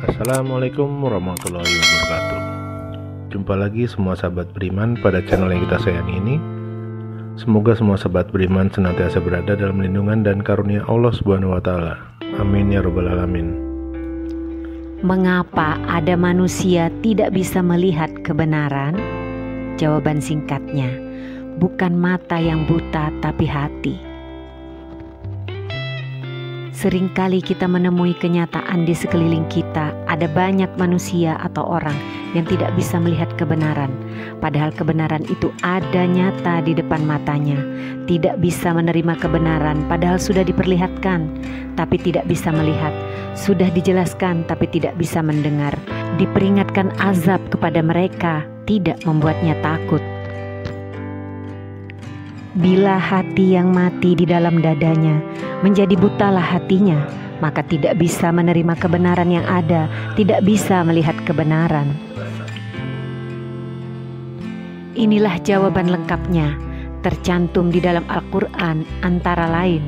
Assalamualaikum warahmatullahi wabarakatuh. Jumpa lagi semua sahabat beriman pada channel yang kita sayangi ini. Semoga semua sahabat beriman senantiasa berada dalam lindungan dan karunia Allah Subhanahu wa taala. Amin ya rabbal alamin. Mengapa ada manusia tidak bisa melihat kebenaran? Jawaban singkatnya, bukan mata yang buta tapi hati. Seringkali kita menemui kenyataan di sekeliling kita, ada banyak manusia atau orang yang tidak bisa melihat kebenaran. Padahal kebenaran itu ada nyata di depan matanya. Tidak bisa menerima kebenaran padahal sudah diperlihatkan, tapi tidak bisa melihat. Sudah dijelaskan tapi tidak bisa mendengar. Diperingatkan azab kepada mereka, tidak membuatnya takut. Bila hati yang mati di dalam dadanya, menjadi butalah hatinya, maka tidak bisa menerima kebenaran yang ada, tidak bisa melihat kebenaran. Inilah jawaban lengkapnya, tercantum di dalam Al-Quran antara lain.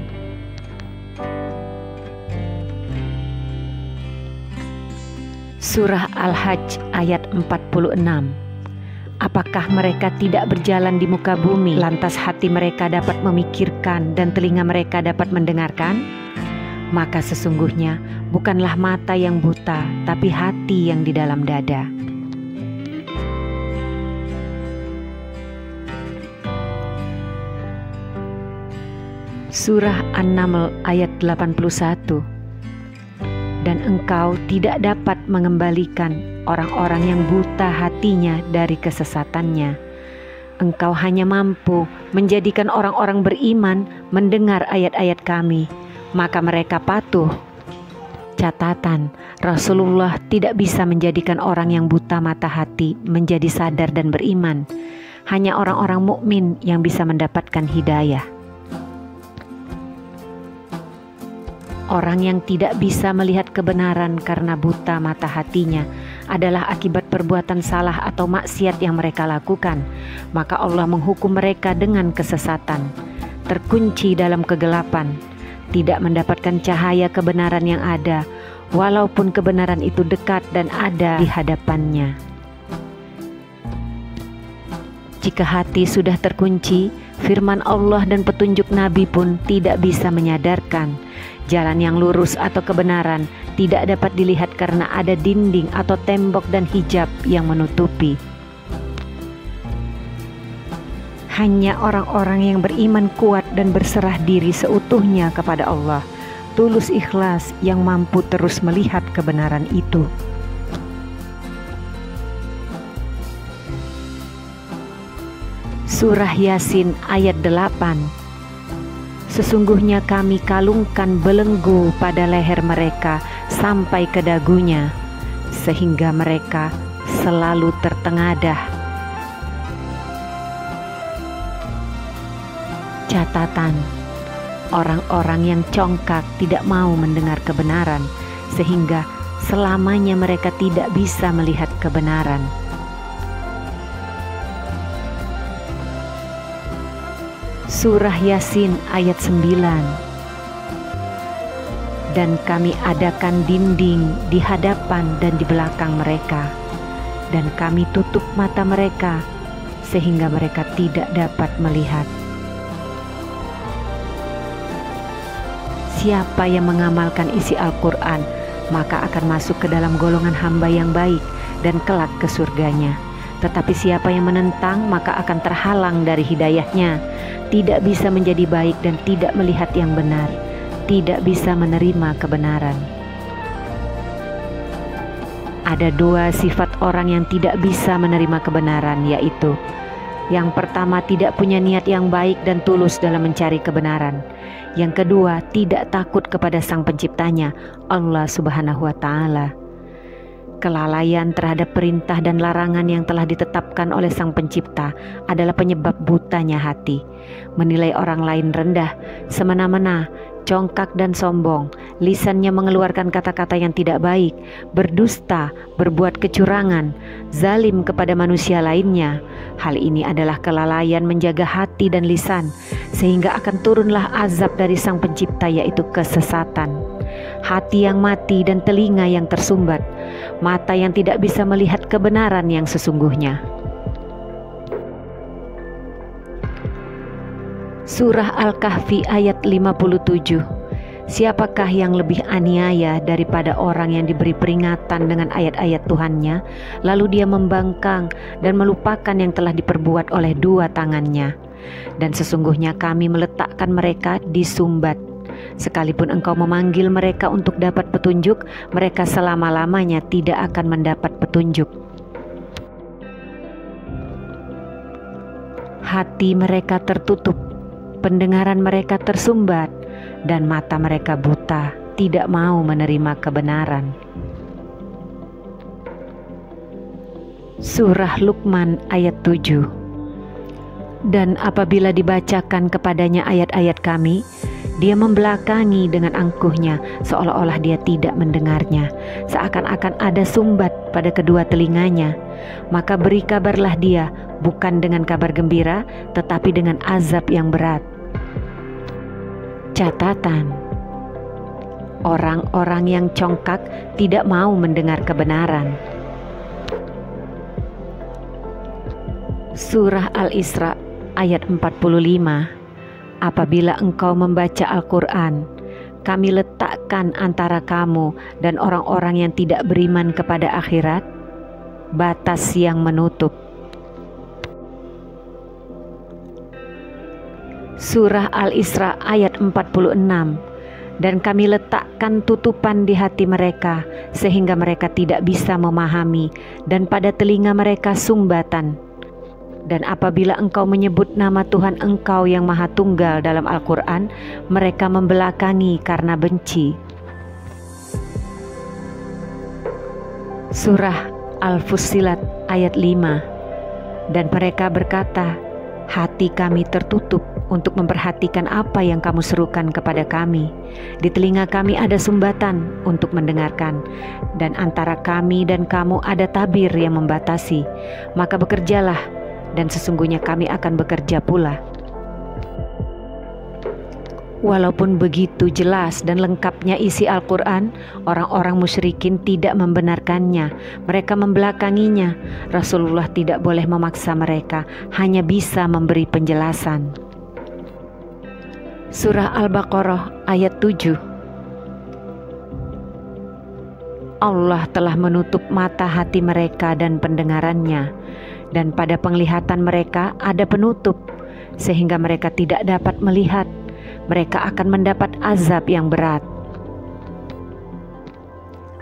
Surah Al-Hajj ayat 46. Apakah mereka tidak berjalan di muka bumi, lantas hati mereka dapat memikirkan dan telinga mereka dapat mendengarkan? Maka sesungguhnya bukanlah mata yang buta, tapi hati yang di dalam dada. Surah An-Naml ayat 81. Dan engkau tidak dapat mengembalikan orang-orang yang buta hatinya dari kesesatannya. Engkau hanya mampu menjadikan orang-orang beriman mendengar ayat-ayat kami, maka mereka patuh. Catatan, Rasulullah tidak bisa menjadikan orang yang buta mata hati menjadi sadar dan beriman. Hanya orang-orang mukmin yang bisa mendapatkan hidayah. Orang yang tidak bisa melihat kebenaran karena buta mata hatinya adalah akibat perbuatan salah atau maksiat yang mereka lakukan. Maka Allah menghukum mereka dengan kesesatan, terkunci dalam kegelapan, tidak mendapatkan cahaya kebenaran yang ada, walaupun kebenaran itu dekat dan ada di hadapannya. Jika hati sudah terkunci, firman Allah dan petunjuk Nabi pun tidak bisa menyadarkan. Jalan yang lurus atau kebenaran tidak dapat dilihat karena ada dinding atau tembok dan hijab yang menutupi. Hanya orang-orang yang beriman kuat dan berserah diri seutuhnya kepada Allah, tulus ikhlas, yang mampu terus melihat kebenaran itu. Surah Yasin ayat 8. Sesungguhnya kami kalungkan belenggu pada leher mereka sampai ke dagunya, sehingga mereka selalu tertengadah. Catatan, orang-orang yang congkak tidak mau mendengar kebenaran, sehingga selamanya mereka tidak bisa melihat kebenaran. Surah Yasin ayat 9. Dan kami adakan dinding di hadapan dan di belakang mereka, dan kami tutup mata mereka sehingga mereka tidak dapat melihat. Siapa yang mengamalkan isi Al-Quran, maka akan masuk ke dalam golongan hamba yang baik dan kelak ke surganya. Tetapi siapa yang menentang, maka akan terhalang dari hidayahnya, tidak bisa menjadi baik dan tidak melihat yang benar, tidak bisa menerima kebenaran. Ada dua sifat orang yang tidak bisa menerima kebenaran, yaitu yang pertama, tidak punya niat yang baik dan tulus dalam mencari kebenaran. Yang kedua, tidak takut kepada Sang Penciptanya, Allah Subhanahu wa Ta'ala. Kelalaian terhadap perintah dan larangan yang telah ditetapkan oleh Sang Pencipta adalah penyebab butanya hati. Menilai orang lain rendah, semena-mena, congkak dan sombong, lisannya mengeluarkan kata-kata yang tidak baik, berdusta, berbuat kecurangan, zalim kepada manusia lainnya. Hal ini adalah kelalaian menjaga hati dan lisan, sehingga akan turunlah azab dari Sang Pencipta, yaitu kesesatan. Hati yang mati dan telinga yang tersumbat, mata yang tidak bisa melihat kebenaran yang sesungguhnya. Surah Al-Kahfi ayat 57. Siapakah yang lebih aniaya daripada orang yang diberi peringatan dengan ayat-ayat Tuhannya, lalu dia membangkang dan melupakan yang telah diperbuat oleh dua tangannya? Dan sesungguhnya kami meletakkan mereka di sumbat. Sekalipun engkau memanggil mereka untuk dapat petunjuk, mereka selama-lamanya tidak akan mendapat petunjuk. Hati mereka tertutup, pendengaran mereka tersumbat, dan mata mereka buta, tidak mau menerima kebenaran. Surah Luqman ayat 7. Dan apabila dibacakan kepadanya ayat-ayat kami, dia membelakangi dengan angkuhnya, seolah-olah dia tidak mendengarnya, seakan-akan ada sumbat pada kedua telinganya. Maka beri kabarlah dia, bukan dengan kabar gembira, tetapi dengan azab yang berat. Catatan: orang-orang yang congkak tidak mau mendengar kebenaran. Surah Al-Isra ayat 45. Apabila engkau membaca Al-Quran, kami letakkan antara kamu dan orang-orang yang tidak beriman kepada akhirat batas yang menutup. Surah Al-Isra ayat 46. Dan kami letakkan tutupan di hati mereka, sehingga mereka tidak bisa memahami, dan pada telinga mereka sumbatan. Dan apabila engkau menyebut nama Tuhan engkau yang Maha Tunggal dalam Al-Quran, mereka membelakangi karena benci. Surah Al-Fussilat ayat 5. Dan mereka berkata, hati kami tertutup untuk memperhatikan apa yang kamu serukan kepada kami. Di telinga kami ada sumbatan untuk mendengarkan, dan antara kami dan kamu ada tabir yang membatasi. Maka bekerjalah, dan sesungguhnya kami akan bekerja pula. Walaupun begitu jelas dan lengkapnya isi Al-Quran, orang-orang musyrikin tidak membenarkannya. Mereka membelakanginya. Rasulullah tidak boleh memaksa mereka, hanya bisa memberi penjelasan. Surah Al-Baqarah ayat 7. Allah telah menutup mata hati mereka dan pendengarannya, dan pada penglihatan mereka ada penutup, sehingga mereka tidak dapat melihat. Mereka akan mendapat azab yang berat.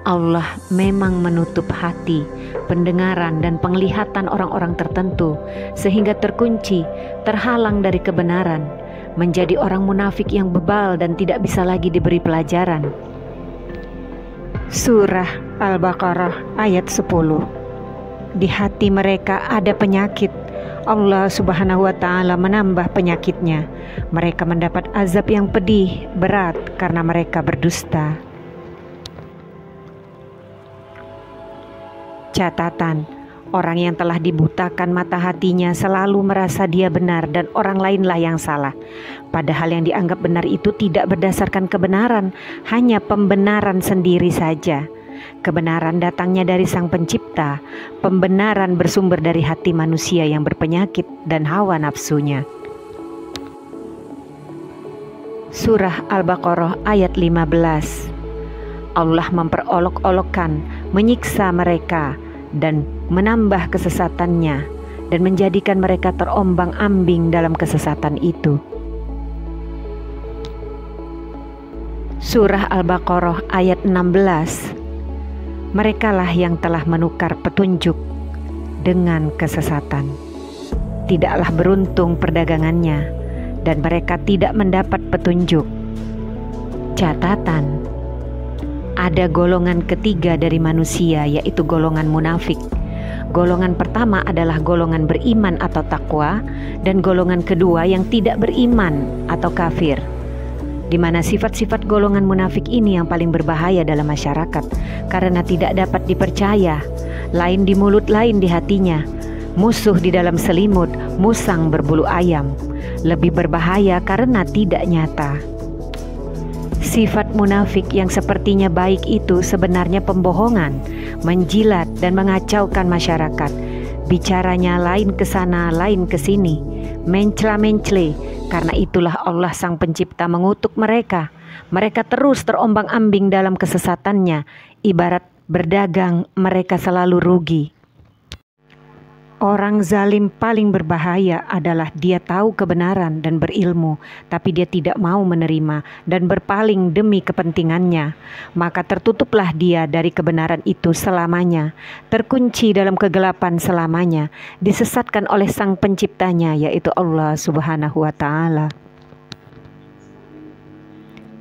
Allah memang menutup hati, pendengaran, dan penglihatan orang-orang tertentu, sehingga terkunci, terhalang dari kebenaran, menjadi orang munafik yang bebal dan tidak bisa lagi diberi pelajaran. Surah Al-Baqarah ayat 10. Di hati mereka ada penyakit. Allah Subhanahu wa Ta'ala menambah penyakitnya. Mereka mendapat azab yang pedih, berat karena mereka berdusta. Catatan: orang yang telah dibutakan mata hatinya selalu merasa dia benar dan orang lainlah yang salah. Padahal yang dianggap benar itu tidak berdasarkan kebenaran, hanya pembenaran sendiri saja. Kebenaran datangnya dari Sang Pencipta. Pembenaran bersumber dari hati manusia yang berpenyakit dan hawa nafsunya. Surah Al-Baqarah ayat 15. Allah memperolok-olokkan, menyiksa mereka dan menambah kesesatannya, dan menjadikan mereka terombang-ambing dalam kesesatan itu. Surah Al-Baqarah ayat 16. Merekalah yang telah menukar petunjuk dengan kesesatan. Tidaklah beruntung perdagangannya, dan mereka tidak mendapat petunjuk. Catatan: ada golongan ketiga dari manusia, yaitu golongan munafik. Golongan pertama adalah golongan beriman atau takwa, dan golongan kedua yang tidak beriman atau kafir. Di mana sifat-sifat golongan munafik ini yang paling berbahaya dalam masyarakat, karena tidak dapat dipercaya, lain di mulut lain di hatinya, musuh di dalam selimut, musang berbulu ayam. Lebih berbahaya karena tidak nyata. Sifat munafik yang sepertinya baik itu sebenarnya pembohongan, menjilat dan mengacaukan masyarakat. Bicaranya lain ke sana, lain ke sini, mencela-mencele. Karena itulah Allah Sang Pencipta mengutuk mereka. Mereka terus terombang-ambing dalam kesesatannya. Ibarat berdagang, mereka selalu rugi. Orang zalim paling berbahaya adalah dia tahu kebenaran dan berilmu, tapi dia tidak mau menerima dan berpaling demi kepentingannya. Maka tertutuplah dia dari kebenaran itu selamanya, terkunci dalam kegelapan selamanya, disesatkan oleh Sang Penciptanya, yaitu Allah Subhanahu wa Ta'ala.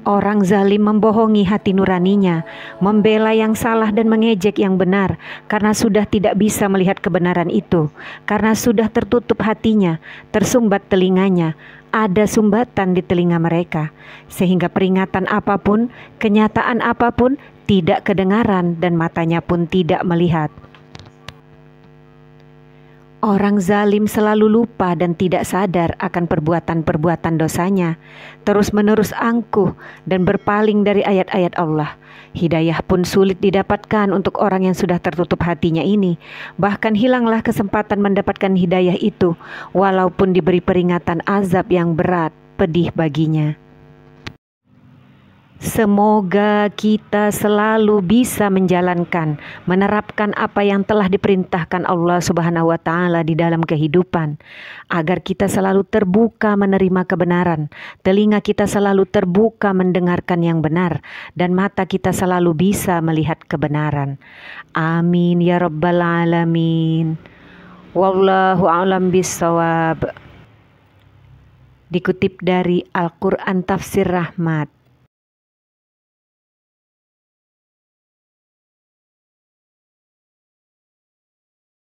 Orang zalim membohongi hati nuraninya, membela yang salah dan mengejek yang benar, karena sudah tidak bisa melihat kebenaran itu, karena sudah tertutup hatinya, tersumbat telinganya, ada sumbatan di telinga mereka, sehingga peringatan apapun, kenyataan apapun tidak kedengaran dan matanya pun tidak melihat. Orang zalim selalu lupa dan tidak sadar akan perbuatan-perbuatan dosanya, terus-menerus angkuh dan berpaling dari ayat-ayat Allah. Hidayah pun sulit didapatkan untuk orang yang sudah tertutup hatinya ini. Bahkan hilanglah kesempatan mendapatkan hidayah itu, walaupun diberi peringatan azab yang berat, pedih baginya. Semoga kita selalu bisa menjalankan, menerapkan apa yang telah diperintahkan Allah Subhanahu wa Ta'ala di dalam kehidupan, agar kita selalu terbuka menerima kebenaran, telinga kita selalu terbuka mendengarkan yang benar, dan mata kita selalu bisa melihat kebenaran. Amin ya rabbal alamin. Wallahu a'lam bishawab. Dikutip dari Al-Quran Tafsir Rahmat.